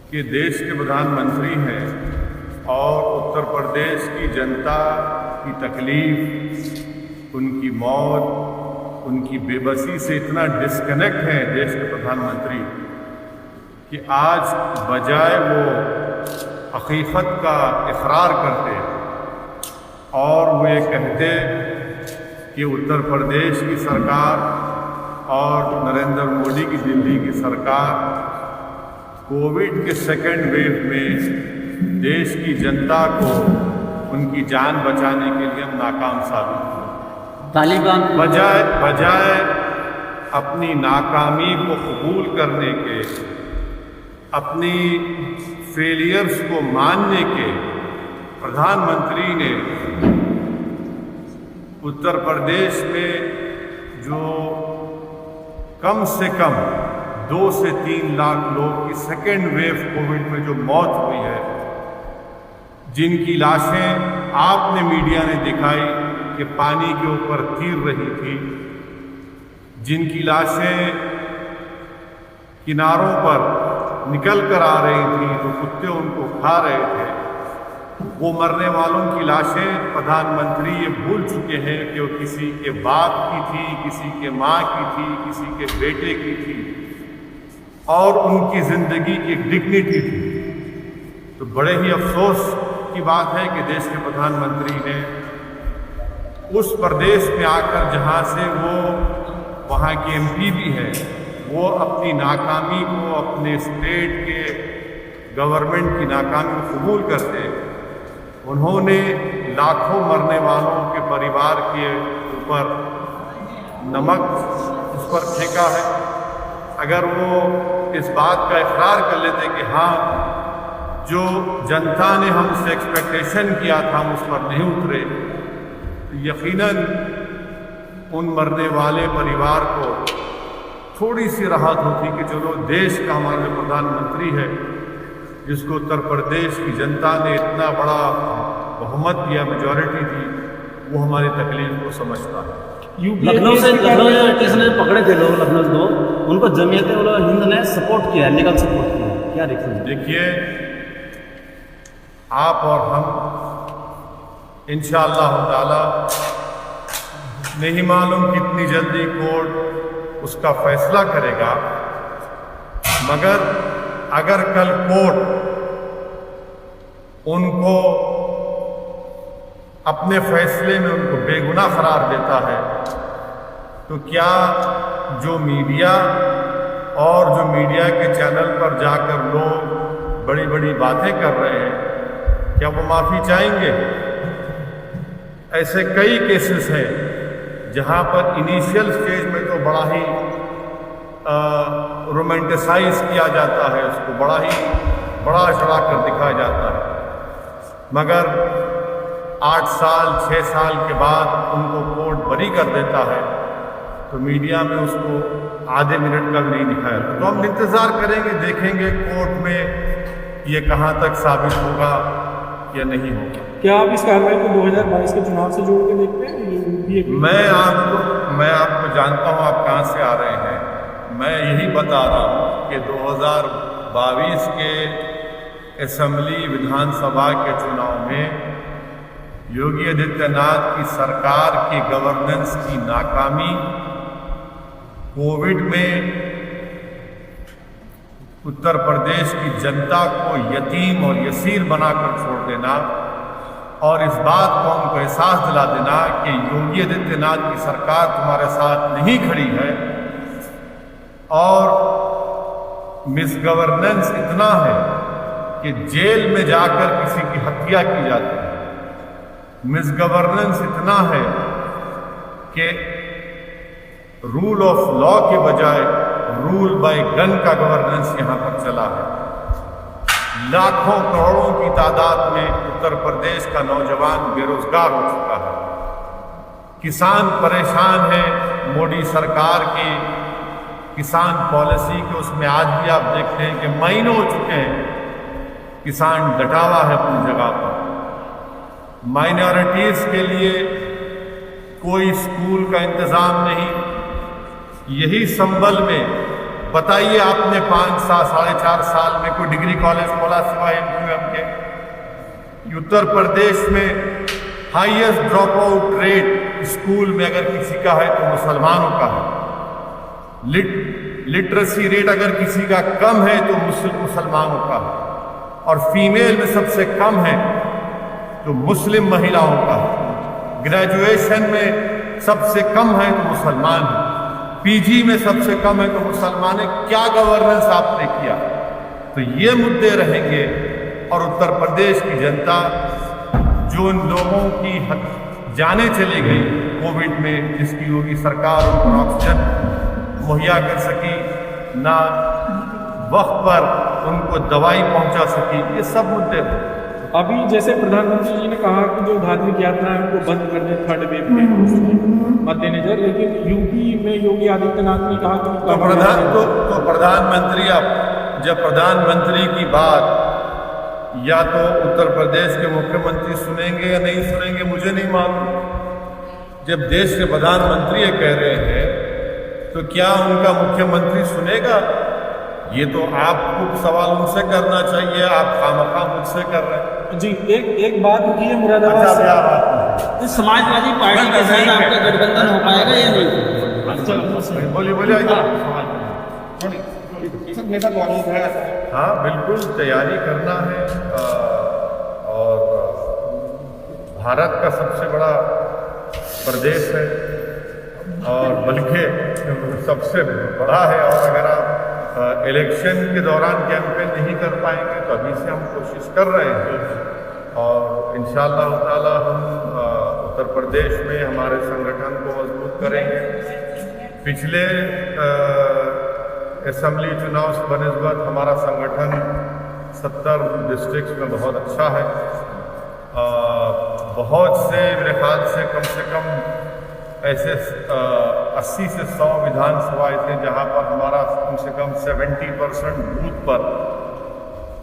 कि देश के प्रधानमंत्री हैं और उत्तर प्रदेश की जनता की तकलीफ, उनकी मौत, उनकी बेबसी से इतना डिस्कनेक्ट है देश के प्रधानमंत्री कि आज बजाय वो हकीकत का इकरार करते और वो ये कहते कि उत्तर प्रदेश की सरकार और नरेंद्र मोदी की दिल्ली की सरकार कोविड के सेकेंड वेव में देश की जनता को उनकी जान बचाने के लिए हम नाकाम साबित हुए। तालिबान बजाय अपनी नाकामी को कबूल करने के, अपनी फेलियर्स को मानने के, प्रधानमंत्री ने उत्तर प्रदेश में जो कम से कम 2 से 3 लाख लोग की सेकेंड वेव कोविड में जो मौत हुई है, जिनकी लाशें आपने मीडिया ने दिखाई कि पानी के ऊपर तीर रही थी, जिनकी लाशें किनारों पर निकल कर आ रही थी तो कुत्ते उनको खा रहे थे, वो मरने वालों की लाशें प्रधानमंत्री ये भूल चुके हैं कि वो किसी के बाप की थी, किसी के माँ की थी, किसी के बेटे की थी और उनकी ज़िंदगी की डिग्निटी थी। तो बड़े ही अफसोस की बात है कि देश के प्रधानमंत्री ने उस प्रदेश में आकर, जहाँ से वो वहाँ के एमपी भी हैं, वो अपनी नाकामी को, अपने स्टेट के गवर्नमेंट की नाकामी को कबूल करते, उन्होंने लाखों मरने वालों के परिवार के ऊपर नमक उस पर फेंका है। अगर वो इस बात का इकरार कर लेते कि हाँ, जो जनता ने हमसे एक्सपेक्टेशन किया था हम उस पर नहीं उतरे, तो यकीनन उन मरने वाले परिवार को थोड़ी सी राहत होती कि चलो देश का हमारा जो प्रधानमंत्री है, जिसको उत्तर प्रदेश की जनता ने इतना बड़ा बहुमत दिया, मेजॉरिटी दी, वो हमारी तकलीफ को समझता है। लखनऊ स्टेशन में पकड़े थे लोग, लखनऊ दो, उनको जमीयत उल हिंद ने सपोर्ट किया, लीगल सपोर्ट किया, क्या देखते हैं? देखिए, आप और हम इंशाअल्लाह ताला नहीं मालूम कितनी जल्दी कोर्ट उसका फैसला करेगा, मगर अगर कल कोर्ट उनको अपने फैसले में उनको बेगुनाह करार देता है, तो क्या जो मीडिया और जो मीडिया के चैनल पर जाकर लोग बड़ी बड़ी बातें कर रहे हैं, क्या वो माफ़ी चाहेंगे? ऐसे कई केसेस हैं जहां पर इनिशियल स्टेज में तो बड़ा ही रोमांटिसाइज किया जाता है, उसको बड़ा चढ़ा कर दिखाया जाता है, मगर 8 साल 6 साल के बाद उनको कोर्ट बरी कर देता है तो मीडिया में उसको आधे मिनट का भी नहीं दिखाया। तो हम इंतज़ार करेंगे, देखेंगे कोर्ट में ये कहाँ तक साबित होगा या नहीं होगा। क्या आप इस कार्रवाई को 2022 के चुनाव से जोड़ के देखते हैं? मैं आपको जानता हूँ आप कहाँ से आ रहे हैं। मैं यही बता रहा हूँ कि 2022 के असेंबली विधानसभा के चुनाव में योगी आदित्यनाथ की सरकार की गवर्नेंस की नाकामी, कोविड में उत्तर प्रदेश की जनता को यतीम और यसीर बनाकर छोड़ देना और इस बात को उनको एहसास दिला देना कि योगी आदित्यनाथ की सरकार तुम्हारे साथ नहीं खड़ी है, और मिसगवर्नेंस इतना है कि जेल में जाकर किसी की हत्या की जाती है। मिसगवर्नेंस इतना है कि रूल ऑफ लॉ के बजाय रूल बाय गन का गवर्नेंस यहाँ पर चला है। लाखों करोड़ों की तादाद में उत्तर प्रदेश का नौजवान बेरोजगार हो चुका है। किसान परेशान है मोदी सरकार की किसान पॉलिसी के, उसमें आज भी आप देखते हैं कि महीनों हो चुके हैं किसान डटा है अपनी जगह पर। माइनॉरिटीज़ के लिए कोई स्कूल का इंतज़ाम नहीं। यही संबल में बताइए आपने 5 साल 4.5 साल में कोई डिग्री कॉलेज खोला सिवाय MQM के? उत्तर प्रदेश में highest drop out rate school में अगर किसी का है तो मुसलमानों का है। लिटरेसी रेट अगर किसी का कम है तो मुसलमानों का है, और फीमेल में सबसे कम है तो मुस्लिम महिलाओं का है। ग्रेजुएशन में सबसे कम है तो मुसलमान है, PG में सबसे कम है तो मुसलमान है। क्या गवर्नेंस आपने किया? तो ये मुद्दे रहेंगे। और उत्तर प्रदेश की जनता जो उन लोगों की जानें चली गई कोविड में, जिसकी योगी सरकार उनको ऑक्सीजन मुहैया कर सकी, ना वक्त पर उनको दवाई पहुंचा सकी, ये सब मुद्दे हैं। अभी जैसे प्रधानमंत्री जी ने कहा कि जो धार्मिक यात्रा है उनको बंद कर दें 3rd वेव के मद्देनजर, लेकिन यूपी में योगी आदित्यनाथ ने कहा कि तो प्रधानमंत्री, अब जब प्रधानमंत्री की बात या तो उत्तर प्रदेश के मुख्यमंत्री सुनेंगे या नहीं सुनेंगे मुझे नहीं मालूम। जब देश के प्रधानमंत्री ये कह रहे हैं तो क्या उनका मुख्यमंत्री सुनेगा? ये तो आपको सवाल उनसे करना चाहिए, आप खामखा मुझसे कर रहे हैं। जी एक बात की है मुरादाबाद से, क्या बात है? समाजवादी पार्टी के साथ आपका गठबंधन हो पाएगा या नहीं? बोलिए। नेता कांग्रेस है, हाँ बिल्कुल तैयारी करना है। और भारत का सबसे बड़ा प्रदेश है और बल्कि सबसे बड़ा है। और अगर आप इलेक्शन के दौरान कैंपेन नहीं कर पाएंगे तो अभी से हम कोशिश कर रहे हैं। और इंशाअल्लाह ताला हम उत्तर प्रदेश में हमारे संगठन को मजबूत करेंगे। पिछले असेंबली चुनाव से बनिस्बत हमारा संगठन 70 डिस्ट्रिक्ट्स में बहुत अच्छा है। बहुत से मेरे ख्याल से कम ऐसे 80 से 100 विधानसभा थे जहां पर हमारा कम से कम 70% बूथ पर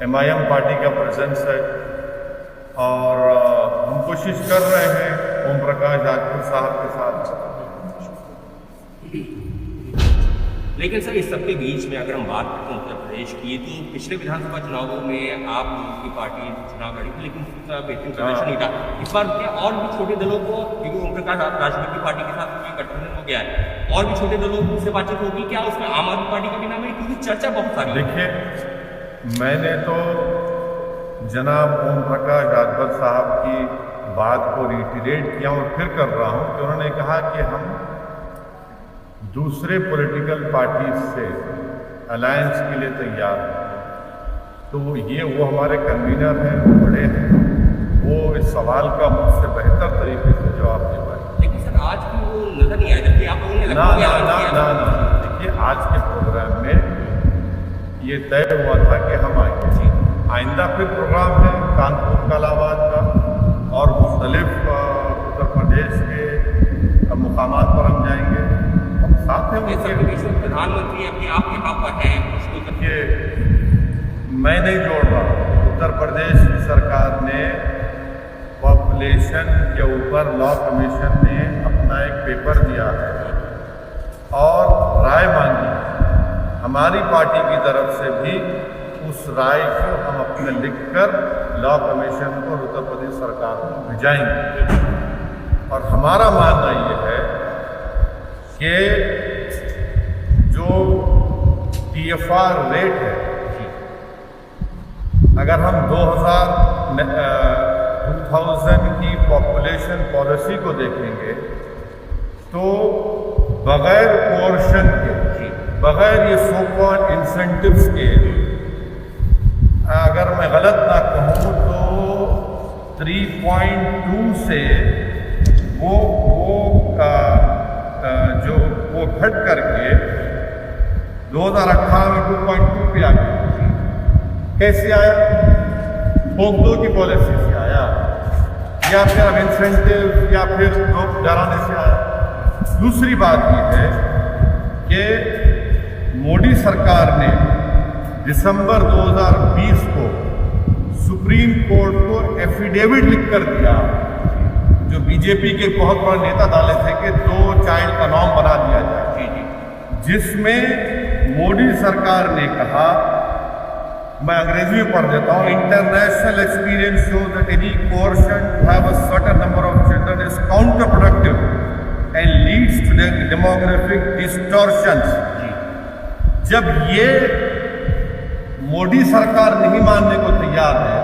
MIM पार्टी का प्रेजेंस है। और हम कोशिश कर रहे हैं ओम प्रकाश राजपूत साहब के साथ। लेकिन सर इस सबके बीच में अगर हम बात करते हैं उत्तर प्रदेश की, तो पिछले विधानसभा चुनावों में आप की पार्टी चुनाव लड़ी थी लेकिन उसका बेहतरीन प्रदर्शन नहीं था। इस बार क्या और भी छोटे दलों को, क्योंकि ओम प्रकाश राजपूत की पार्टी के साथ गठबंधन हो गया है, और भी छोटे दलों से बातचीत होगी क्या? उसमें आम आदमी पार्टी का भी नाम है, क्योंकि चर्चा बहुत सारी। देखिए, मैंने तो जनाब ओम प्रकाश राजभर साहब की बात को रिटीरेट किया और फिर कर रहा हूँ कि उन्होंने कहा कि हम दूसरे पॉलिटिकल पार्टी से अलायंस के लिए तैयार हैं। तो वो हमारे कन्वीनर हैं, वो बड़े हैं, वो इस सवाल का मुझसे बेहतर तरीके से जवाब दे पाए। लेकिन सर आज भी वो नजर नहीं आया, जबकि आप लोगों ने ना। देखिए, आज के प्रोग्राम में ये तय हुआ था कि हम आएंगे। आइंदा फिर प्रोग्राम है कानपुर कालाबाद का और मुख्तलिफ उत्तर प्रदेश के मुकामात पर हम जाएंगे। साथ में प्रधानमंत्री अपने आप के पापा हैं, उसको देखिए मैं नहीं जोड़ रहा। उत्तर प्रदेश की सरकार ने पॉपुलेशन के ऊपर लॉ कमीशन ने अपना एक पेपर दिया है और राय मांगी। हमारी पार्टी की तरफ से भी उस राय को हम अपने लिखकर लॉ कमीशन को उत्तर प्रदेश सरकार को भिजाएंगे। और हमारा मानना ये है कि जो TFR रेट है, अगर हम 2000 की पॉपुलेशन पॉलिसी को देखेंगे तो बगैर कोर्शन के, बगैर ये सो कॉल्ड इंसेंटिव्स के, अगर मैं गलत ना कहूँ तो 3.2 से वो घट करके 2018 में 2.2 पे आ गया। कैसे आया? फोकदो की पॉलिसी से आया या फिर अब इंसेंटिव या फिर लोग डराने से आया। दूसरी बात यह है कि मोदी सरकार ने दिसंबर 2020 को सुप्रीम कोर्ट को एफिडेविट लिखकर दिया, जो बीजेपी के बहुत बड़े नेता डाले थे कि 2 चाइल्ड का नॉर्म बना दिया जाए, जिसमें मोदी सरकार ने कहा, मैं अंग्रेजी में पढ़ देता हूँ, international experience show that any coercion to have a certain number of children is counter productive and leads to demographic distortions. जब ये मोदी सरकार नहीं मानने को तैयार है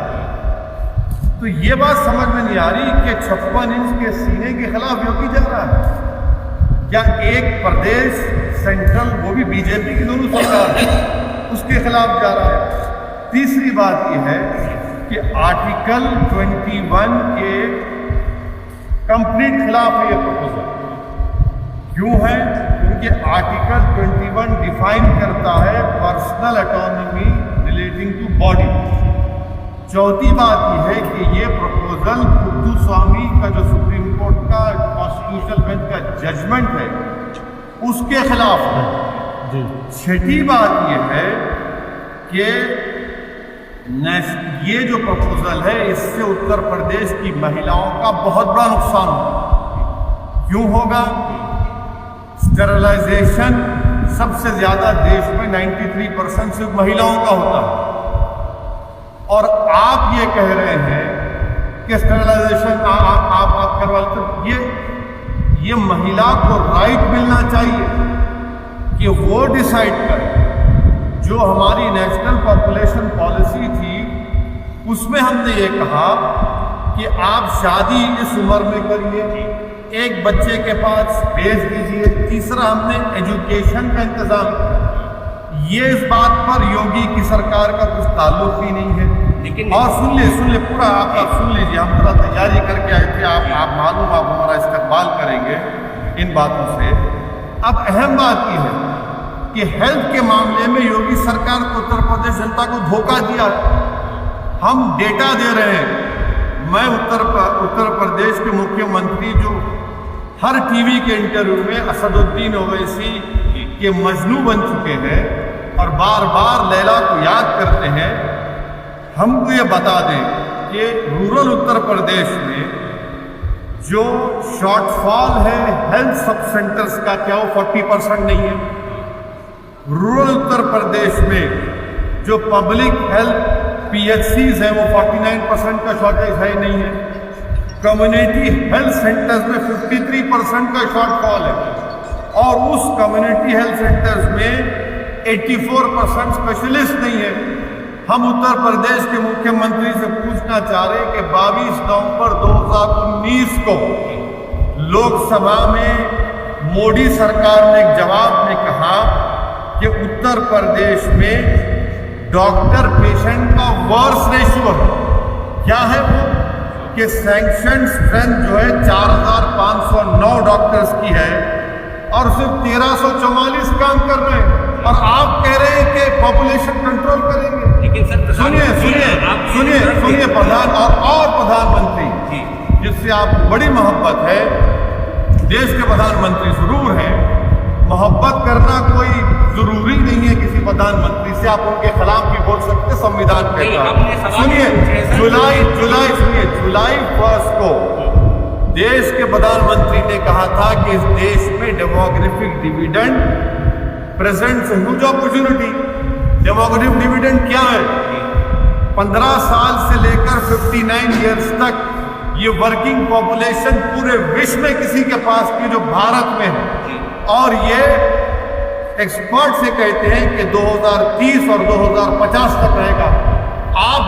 तो ये बात समझ में नहीं आ रही कि 56 इंच के सीने के खिलाफ योगी जा रहा है क्या? एक प्रदेश सेंट्रल, वो भी बीजेपी की दोनों सरकार है, उसके खिलाफ जा रहा है। तीसरी बात यह है कि आर्टिकल 21 के कंप्लीट खिलाफ है ये प्रपोजल। क्यों है? क्योंकि आर्टिकल 21 डिफाइन करता है personal autonomy relating to body. चौथी बात यह है कि ये प्रपोजल कुद्दुस्वामी का जो सुप्रीम कोर्ट का कॉन्स्टिट्यूशनल बेंच का जजमेंट है उसके खिलाफ है। छठी बात यह है कि ये जो प्रपोजल है इससे उत्तर प्रदेश की महिलाओं का बहुत बड़ा नुकसान होगा। क्यों होगा? स्टेरिलाइजेशन सबसे ज्यादा देश में 93% सिर्फ महिलाओं का होता है और आप ये कह रहे हैं कि स्टेरिलाइजेशन आप करवा लेते। ये महिला को राइट मिलना चाहिए कि वो डिसाइड करे। जो हमारी नेशनल पॉपुलेशन पॉलिसी थी उसमें हमने ये कहा कि आप शादी इस उम्र में करिए, एक बच्चे के पास भेज दीजिए। तीसरा, हमने एजुकेशन का इंतजाम किया। ये इस बात पर योगी की सरकार का कुछ ताल्लुक ही नहीं है। लेकिन और सुन लीजिए पूरा, आप सुन लीजिए, हम पूरा तैयारी करके आए थे। आप मालूम, आप हमारा इस्तेमाल करेंगे इन बातों से। अब अहम बात यह है कि हेल्थ के मामले में योगी सरकार को उत्तर प्रदेश जनता को धोखा दिया। हम डेटा दे रहे हैं। मैं उत्तर प्रदेश के मुख्यमंत्री जो हर टीवी के इंटरव्यू में असदुद्दीन ओवैसी के मजनू बन चुके हैं और बार बार लैला को याद करते हैं, हमको ये बता दें कि रूरल उत्तर प्रदेश में जो शॉर्टफॉल है हेल्थ सब सेंटर्स का, क्या वो 40% नहीं है? रूरल उत्तर प्रदेश में जो पब्लिक हेल्थ PHCs है वो 49% का शॉर्टेज है नहीं है। कम्युनिटी हेल्थ सेंटर्स में 53% का शॉर्टफॉल है और उस कम्युनिटी हेल्थ सेंटर्स में 84% स्पेशलिस्ट नहीं है। हम उत्तर प्रदेश के मुख्यमंत्री से पूछना चाह रहे हैं कि 22 नवंबर 2019 को लोकसभा में मोदी सरकार ने एक जवाब में कहा कि उत्तर प्रदेश में डॉक्टर पेशेंट का वर्स रेशियो है। क्या है वो? कि सैंक्शन स्ट्रेंथ जो है 4509 डॉक्टर्स की है और सिर्फ 1344 काम कर रहे हैं और आप कह रहे हैं कि पॉपुलेशन कंट्रोल करेंगे। लेकिन सर सुनिए प्रधान और प्रधानमंत्री जिससे आपको बड़ी मोहब्बत है, देश के प्रधानमंत्री जरूर हैं, मोहब्बत करना कोई जरूरी नहीं है किसी प्रधानमंत्री से, आप उनके खिलाफ भी बोल सकते, संविधान कहता है। सुनिए, जुलाई 1 को देश के प्रधानमंत्री ने कहा था कि इस देश में demographic dividend presents huge opportunity. Demographic dividend क्या है? 15 साल से लेकर 59 ईयर्स तक ये वर्किंग पॉपुलेशन पूरे विश्व में किसी के पास की जो भारत में है। और ये एक्सपर्ट से कहते हैं कि 2030 और 2050 तक रहेगा। आप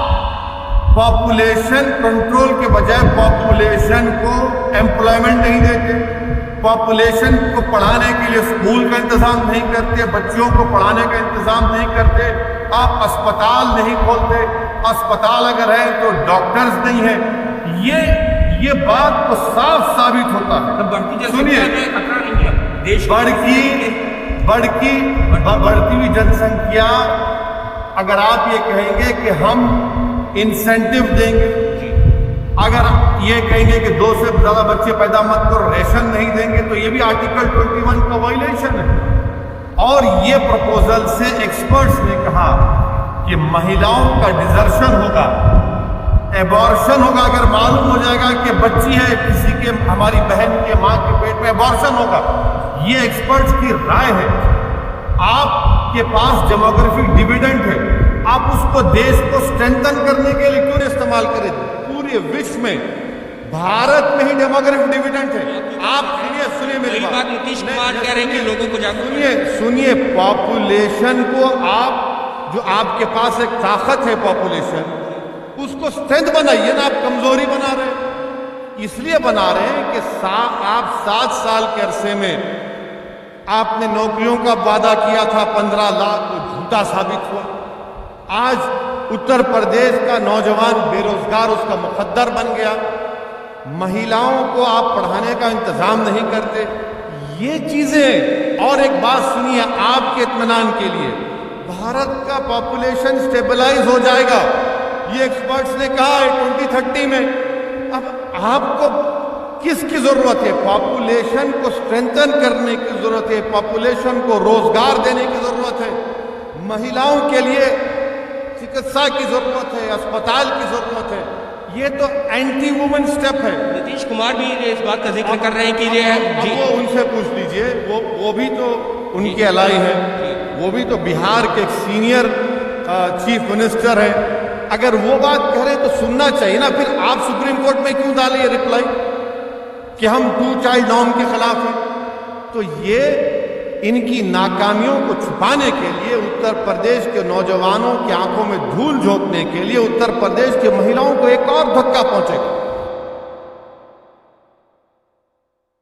पॉपुलेशन कंट्रोल के बजाय पॉपुलेशन को एम्प्लॉयमेंट नहीं देते, पॉपुलेशन को पढ़ाने के लिए स्कूल का इंतजाम नहीं करते, बच्चों को पढ़ाने का इंतजाम नहीं करते, आप अस्पताल नहीं खोलते, अस्पताल अगर है तो डॉक्टर्स नहीं है। ये बात तो साफ साबित होता है। सुनिए, बढ़ती हुई जनसंख्या, अगर आप ये कहेंगे कि हम इंसेंटिव देंगे, अगर ये कहेंगे कि 2 से ज्यादा बच्चे पैदा मत करो, रेशन नहीं देंगे, तो ये भी आर्टिकल 21 का वायलेशन है। और ये प्रपोजल से एक्सपर्ट्स ने कहा कि महिलाओं का डिजर्शन होगा, एबॉर्शन होगा। अगर मालूम हो जाएगा कि बच्ची है किसी के, हमारी बहन के मां के पेट में, एबॉर्शन होगा। ये एक्सपर्ट्स की राय है। आप आपके पास डेमोग्राफिक डिविडेंड है, आप उसको देश को स्ट्रेंथन करने के लिए क्यों इस्तेमाल करें? पूरे विश्व में भारत में ही डेमोग्राफिक डिविडेंड है। आप सुनिए मेरी बात। नीतीश कुमार कह रहे हैं कि लोगों को जागरूक सुनिए पॉपुलेशन को आप, जो आपके पास एक ताकत है पॉपुलेशन, उसको स्ट्रेंथ बनाइए ना, आप कमजोरी बना रहे हैं। इसलिए बना रहे हैं कि आप 7 साल के अरसे में आपने नौकरियों का वादा किया था 15 लाख, वो झूठा साबित हुआ। आज उत्तर प्रदेश का नौजवान बेरोजगार उसका मुकद्दर बन गया। महिलाओं को आप पढ़ाने का इंतजाम नहीं करते। ये चीजें, और एक बात सुनिए आपके इत्मीनान के लिए, भारत का पॉपुलेशन स्टेबलाइज हो जाएगा, ये एक्सपर्ट्स ने कहा है 2030 में। अब आपको किसकी जरूरत है? पॉपुलेशन को स्ट्रेंथन करने की जरूरत है, पॉपुलेशन को रोजगार देने की जरूरत है, महिलाओं के लिए चिकित्सा की जरूरत है, अस्पताल की जरूरत है। ये तो एंटी वुमेन स्टेप है। नीतीश कुमार भी इस बात का जिक्र कर रहे हैं कि जी वो उनसे पूछ लीजिए, वो भी तो उनके अलाई हैं, वो भी तो बिहार के एक सीनियर चीफ मिनिस्टर है। अगर वो बात कह रहे तो सुनना चाहिए ना। फिर आप सुप्रीम कोर्ट में क्यों डाले रिप्लाई कि हम 2 चाइल्ड नॉर्म के खिलाफ हैं? तो ये इनकी नाकामियों को छुपाने के लिए, उत्तर प्रदेश के नौजवानों की आंखों में धूल झोंकने के लिए उत्तर प्रदेश की महिलाओं को एक और धक्का पहुंचेगा।